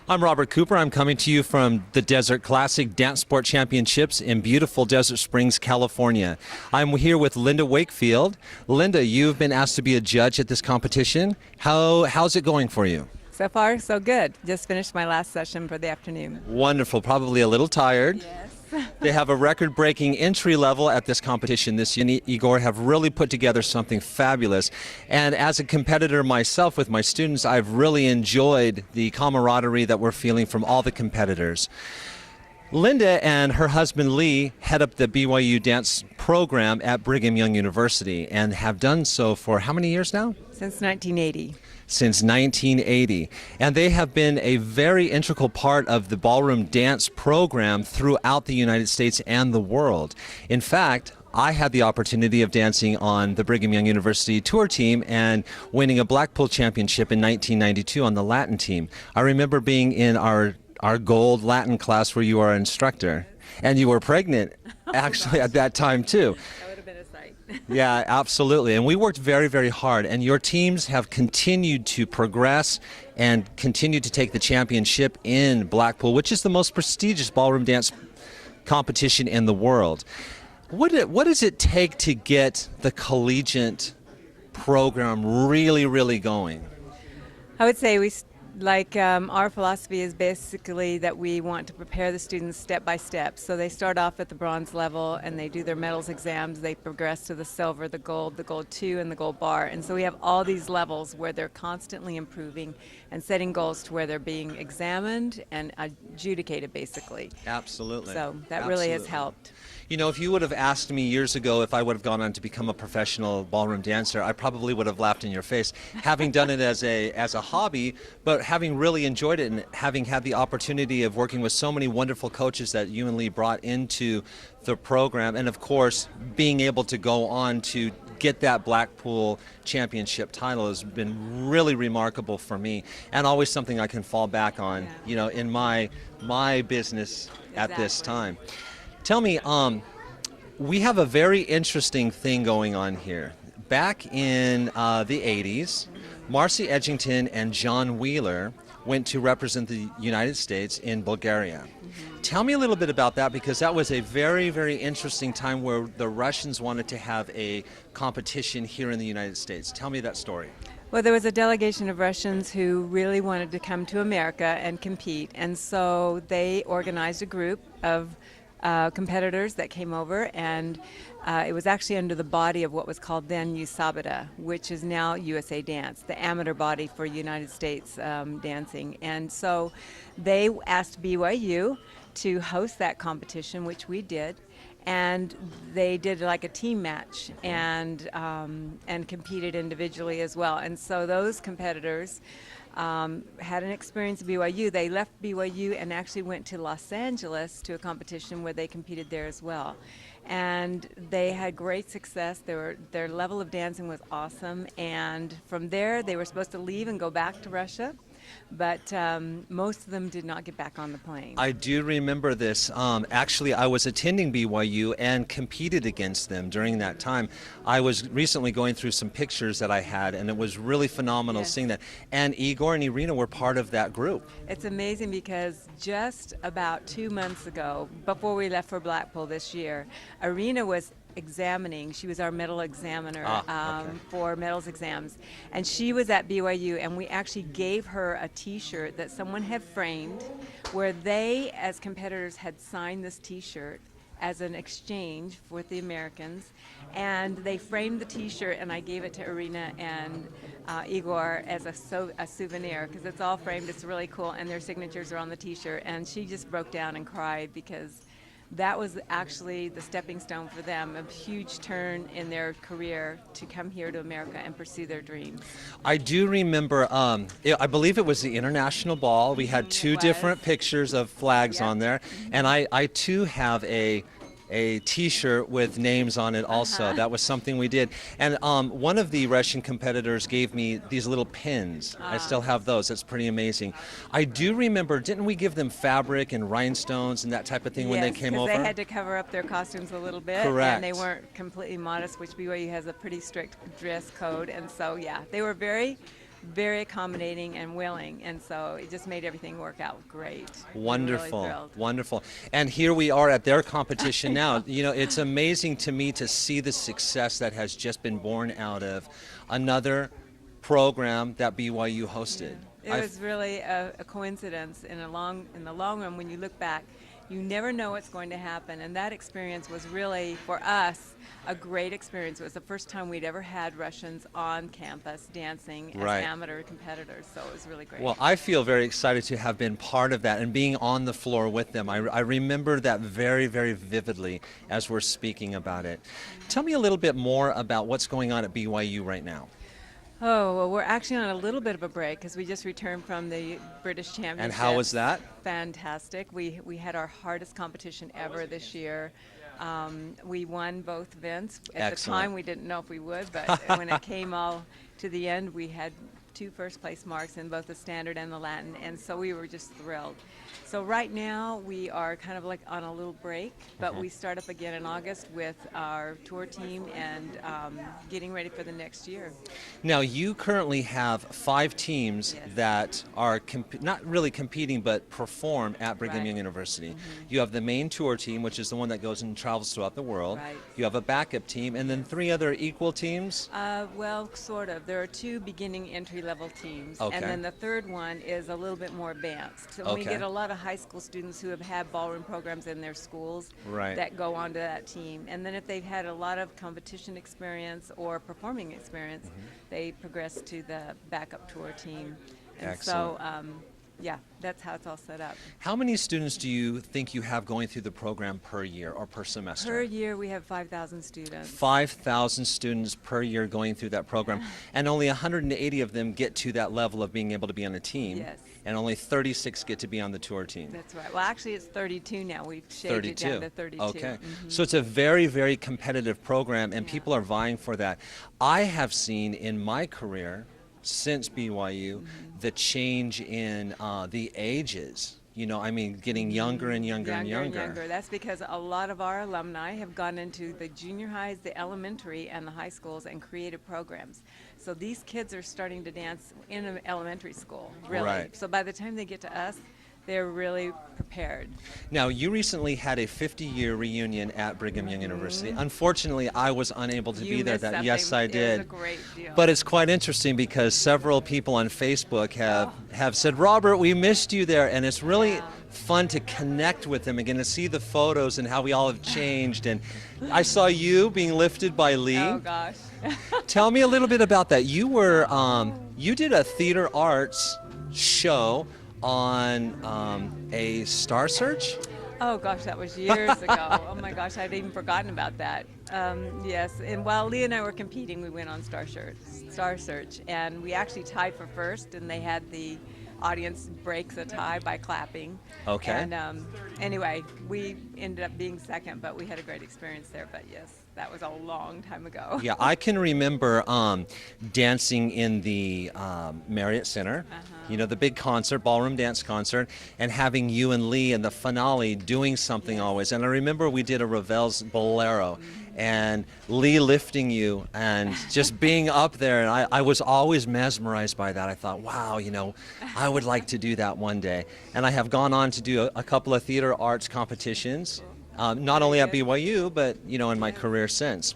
I'm Robert Cooper. I'm coming to you from the Desert Classic DanceSport Championships in beautiful Desert Springs, California. I'm here with Linda Wakefield. Linda, you've been asked to be a judge at this competition. How's it going for you? So far, so good. Just finished my last session for the afternoon. Wonderful. Probably a little tired. Yes. They have a record-breaking entry level at this competition this year. Igor have really put together something fabulous. And as a competitor myself with my students, I've really enjoyed the camaraderie that we're feeling from all the competitors. Linda and her husband Lee head up the BYU dance program at Brigham Young University and have done so for how many years now? Since 1980. Since 1980. And they have been a very integral part of the ballroom dance program throughout the United States and the world. In fact, I had the opportunity of dancing on the Brigham Young University tour team and winning a Blackpool championship in 1992 on the Latin team. I remember being in our gold Latin class where you are an instructor, and you were pregnant actually at that time too. That would have been a sight. Yeah, absolutely. And we worked very, very hard, and your teams have continued to progress and continue to take the championship in Blackpool, which is the most prestigious ballroom dance competition in the world. What does it take to get the collegiate program really, really going? I would say our philosophy is basically that we want to prepare the students step by step. So they start off at the bronze level and they do their medals exams. They progress to the silver, the gold 2, and the gold bar. And so we have all these levels where they're constantly improving and setting goals to where they're being examined and adjudicated, basically. Absolutely. So that really has helped. You know, if you would have asked me years ago if I would have gone on to become a professional ballroom dancer, I probably would have laughed in your face. Having done it as a hobby, but having really enjoyed it and having had the opportunity of working with so many wonderful coaches that you and Lee brought into the program, and of course being able to go on to get that Blackpool championship title has been really remarkable for me, and always something I can fall back on, you know, in my business at this time. Tell me, we have a very interesting thing going on here. Back in the 80s, Marci Edgington and John Wheeler went to represent the United States in Bulgaria. Tell me a little bit about that, because that was a very, very interesting time where the Russians wanted to have a competition here in the United States. Tell me that story. Well, there was a delegation of Russians who really wanted to come to America and compete, and so they organized a group of competitors that came over, and it was actually under the body of what was called then USABDA, which is now USA Dance, the amateur body for United States dancing. And so they asked BYU to host that competition, which we did, and they did like a team match and competed individually as well. And so those competitors had an experience at BYU. They left BYU and actually went to Los Angeles to a competition where they competed there as well. And they had great success. Their level of dancing was awesome. And from there, they were supposed to leave and go back to Russia. But most of them did not get back on the plane. I do remember this. Actually, I was attending BYU and competed against them during that time. I was recently going through some pictures that I had, and it was really phenomenal seeing that. And Igor and Irina were part of that group. It's amazing because just about 2 months ago, before we left for Blackpool this year, Irina was examining. She was our medal examiner for medals exams, and she was at BYU, and we actually gave her a t-shirt that someone had framed where they as competitors had signed this t-shirt as an exchange with the Americans, and they framed the t-shirt and I gave it to Irina and Igor as a souvenir, because it's all framed. It's really cool, and their signatures are on the t-shirt, and she just broke down and cried because that was actually the stepping stone for them, a huge turn in their career to come here to America and pursue their dreams. I do remember, I believe it was the International Ball. We had two different pictures of flags on there, and I too have a t-shirt with names on it also. That was something we did. And one of the Russian competitors gave me these little pins. I still have those. That's pretty amazing. I do remember, didn't we give them fabric and rhinestones and that type of thing when they came over? Yes, they had to cover up their costumes a little bit. Correct. And they weren't completely modest, which BYU has a pretty strict dress code. And so, yeah, they were very very accommodating and willing, and so it just made everything work out great. Wonderful, Really thrilled. wonderful. And here we are at their competition now. You know, it's amazing to me to see the success that has just been born out of another program that BYU hosted. It was really a coincidence in the long run. When you look back, you never know what's going to happen, and that experience was really, for us, a great experience. It was the first time we'd ever had Russians on campus dancing as amateur competitors, so it was really great. Well, I feel very excited to have been part of that and being on the floor with them. I remember that very, very vividly as we're speaking about it. Tell me a little bit more about what's going on at BYU right now. Oh, well, we're actually on a little bit of a break because we just returned from the British Championships. And how was that? Fantastic. We had our hardest competition ever this year. We won both events. At Excellent. the time, we didn't know if we would, but when it came all to the end, we had 2 first-place marks in both the standard and the Latin, and so we were just thrilled. So right now, we are kind of like on a little break, but we start up again in August with our tour team and getting ready for the next year. Now, you currently have 5 teams that are not really competing, but perform at Brigham Young University. You have the main tour team, which is the one that goes and travels throughout the world. You have a backup team, and then 3 other equal teams? Well, sort of. There are 2 beginning entry-level teams, and then the third one is a little bit more advanced. So we get a lot of high school students who have had ballroom programs in their schools that go on to that team. And then if they've had a lot of competition experience or performing experience, they progress to the backup tour team. And Excellent. so, yeah, that's how it's all set up. How many students do you think you have going through the program per year or per semester? Per year, we have 5,000 students. 5,000 students per year going through that program, and only 180 of them get to that level of being able to be on a team. Yes. And only 36 get to be on the tour team. That's right. Well, actually, it's 32 now. We've shaved it down to 32. Okay. So it's a very, very competitive program, and people are vying for that. I have seen in my career, since BYU, the change in the ages. You know, I mean, getting younger and younger and younger. That's because a lot of our alumni have gone into the junior highs, the elementary, and the high schools and creative programs. So these kids are starting to dance in an elementary school, really. Right. So by the time they get to us, they're really prepared. Now, you recently had a 50-year reunion at Brigham Young University. Unfortunately, I was unable to be there. Yes, I did. It was a great deal. But it's quite interesting because several people on Facebook have said, Robert, we missed you there. And it's really fun to connect with them again, to see the photos and how we all have changed. And I saw you being lifted by Lee. Oh, gosh. Tell me a little bit about that. You were, you did a theater arts show on a Star Search? Oh gosh, that was years ago. Oh my gosh, I'd even forgotten about that. Yes, and while Lee and I were competing, we went on Star Search, and we actually tied for first, and they had the audience break the tie by clapping. Okay. And anyway, we ended up being second, but we had a great experience there. But yes, that was a long time ago. Yeah, I can remember dancing in the Marriott Center, you know, the big concert, ballroom dance concert, and having you and Lee in the finale doing something always. And I remember we did a Ravel's Bolero, and Lee lifting you and just being up there. And I was always mesmerized by that. I thought, wow, you know, I would like to do that one day. And I have gone on to do a couple of theater arts competitions. Not only at BYU, but, you know, in my career since.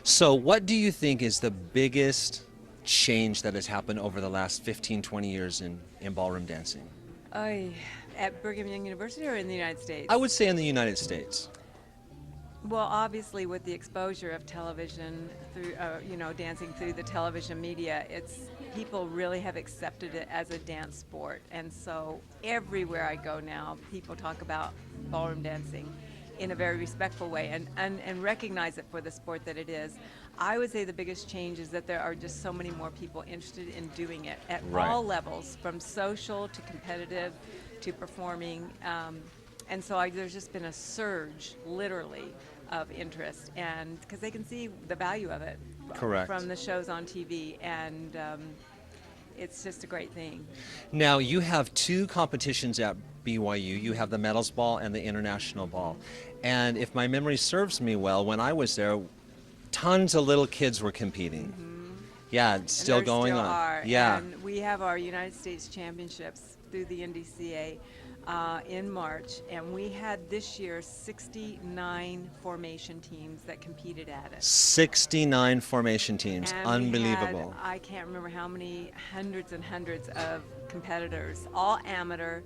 So what do you think is the biggest change that has happened over the last 15, 20 years in ballroom dancing? At Brigham Young University or in the United States? I would say in the United States. Well, obviously with the exposure of television through, you know, dancing through the television media, people really have accepted it as a dance sport. And so everywhere I go now, people talk about ballroom dancing in a very respectful way and recognize it for the sport that it is. I would say the biggest change is that there are just so many more people interested in doing it at all levels, from social to competitive to performing. And so there's just been a surge, literally, of interest, and because they can see the value of it from the shows on TV, and it's just a great thing. Now, you have 2 competitions at BYU. You have the medals ball and the international ball. And if my memory serves me well, when I was there, tons of little kids were competing. Yeah, it's still And there going still on. Are. Yeah. And we have our United States Championships through the NDCA in March, and we had this year 69 formation teams that competed at it. 69 formation teams. And Unbelievable. we had, I can't remember how many, hundreds and hundreds of competitors, all amateur,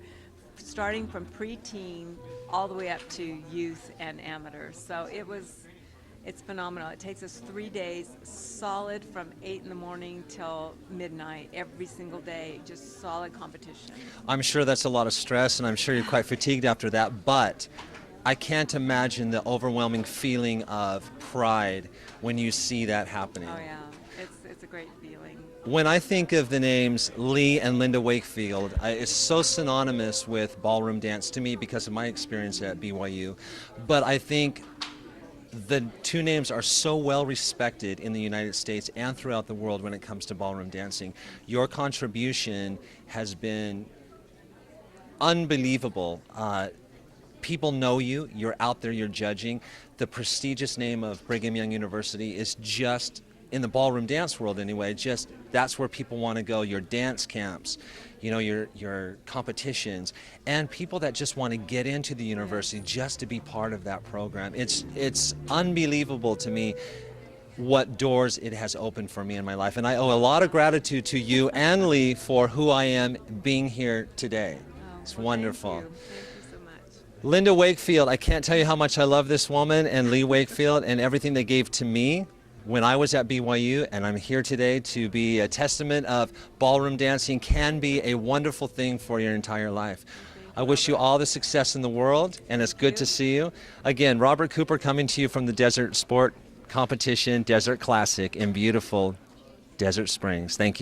starting from preteen all the way up to youth and amateur. So it's phenomenal. It takes us 3 days solid from 8 in the morning till midnight every single day, just solid competition. I'm sure that's a lot of stress, and I'm sure you're quite fatigued after that, but I can't imagine the overwhelming feeling of pride when you see that happening. Oh yeah, it's a great feeling. When I think of the names Lee and Linda Wakefield, it's so synonymous with ballroom dance to me because of my experience at BYU. But I think the two names are so well respected in the United States and throughout the world when it comes to ballroom dancing. Your contribution has been unbelievable. People know you, you're out there, you're judging. The prestigious name of Brigham Young University is just, in the ballroom dance world anyway, just that's where people want to go. Your dance camps, you know, your competitions, and people that just want to get into the university just to be part of that program. It's unbelievable to me what doors it has opened for me in my life, and I owe a lot of gratitude to you and Lee for who I am being here today. It's wonderful. Thank you so much. Linda Wakefield, I can't tell you how much I love this woman, and Lee Wakefield and everything they gave to me when I was at BYU, and I'm here today to be a testament of ballroom dancing can be a wonderful thing for your entire life. I wish you all the success in the world, and it's good to see you. Again, Robert Cooper coming to you from the Desert Sport Competition, Desert Classic in beautiful Desert Springs. Thank you.